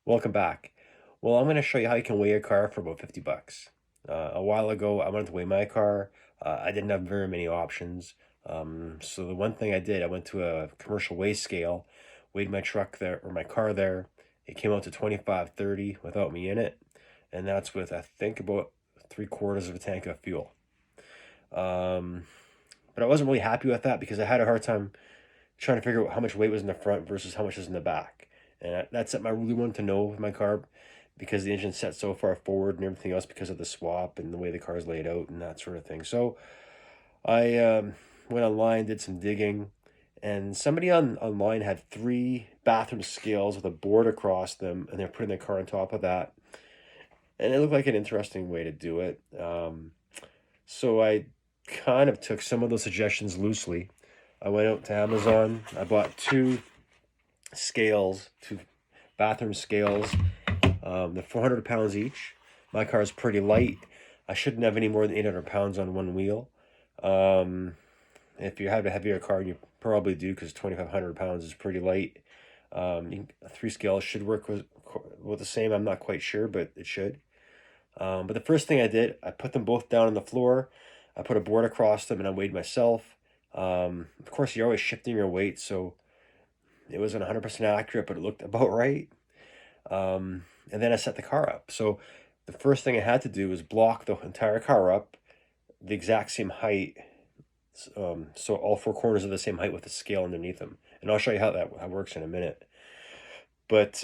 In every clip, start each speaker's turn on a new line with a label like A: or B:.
A: Welcome back. Well, I'm going to show you how you can weigh a car for about 50 bucks. A while ago, I wanted to weigh my car. I didn't have very many options. So the one thing I did, I went to a commercial weigh scale, weighed my truck there or my car there. It came out to 25.30 without me in it. And that's with, I think, about 3/4 of a tank of fuel. Um, but I wasn't really happy with that because I had a hard time trying to figure out how much weight was in the front versus how much was in the back. And that's something I really wanted to know with my car because the engine's set so far forward and everything else because of the swap and the way the car is laid out and that sort of thing. So I went online, did some digging, and somebody online had 3 bathroom scales with a board across them, and they're putting the car on top of that. And it looked like an interesting way to do it. So I kind of took some of those suggestions loosely. I went out to Amazon. I bought 2 bathroom scales. They're 400 pounds each. My car is pretty light. I shouldn't have any more than 800 pounds on one wheel. If you have a heavier car, you probably do because 2,500 pounds is pretty light. 3 scales should work with the same. I'm not quite sure, but it should. But the first thing I did, I put them both down on the floor. I put a board across them and I weighed myself. Of course, you're always shifting your weight, so it wasn't 100% accurate, but it looked about right. And then I set the car up. So the first thing I had to do was block the entire car up the exact same height. So all 4 corners are the same height with the scale underneath them. And I'll show you how that works in a minute. But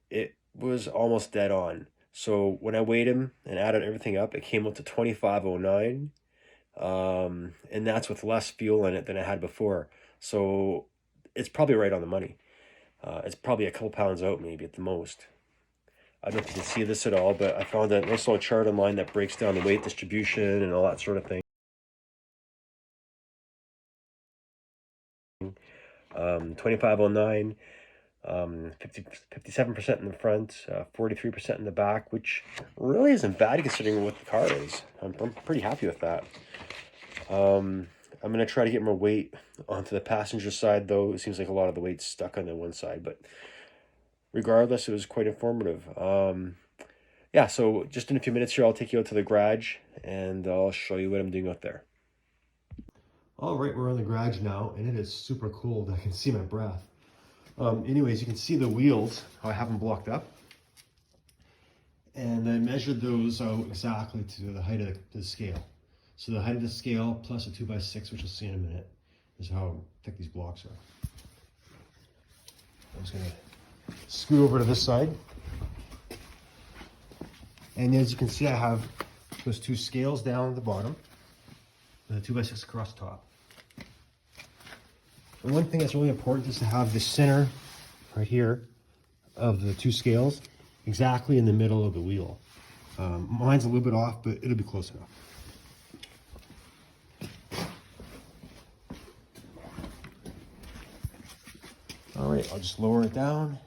A: it was almost dead on. So when I weighed him and added everything up, it came up to 2509. And that's with less fuel in it than I had before. So it's probably right on the money. It's probably a couple pounds out, maybe at the most. I don't know if you can see this at all, but I found a nice little chart online that breaks down the weight distribution and all that sort of thing. 2509, 57% in the front, 43% in the back, which really isn't bad considering what the car is. I'm pretty happy with that. I'm going to try to get more weight onto the passenger side, though. It seems like a lot of the weight's stuck on the one side, but regardless, it was quite informative. Yeah, so just in a few minutes here, I'll take you out to the garage, and I'll show you what I'm doing out there. All right, we're in the garage now, and it is super cold. I can see my breath. Anyways, you can see the wheels, how I have them blocked up. And I measured those out exactly to the height of the scale. So the height of the scale plus a 2x6, which you'll see in a minute, is how thick these blocks are. I'm just gonna scoot over to this side. And as you can see, I have those 2 scales down at the bottom, and the 2x6 across the top. And one thing that's really important is to have the center right here of the 2 scales exactly in the middle of the wheel. Mine's a little bit off, but it'll be close enough. All right, I'll just lower it down.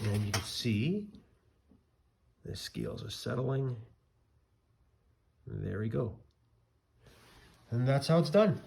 A: And you can see the scales are settling. There we go. And that's how it's done.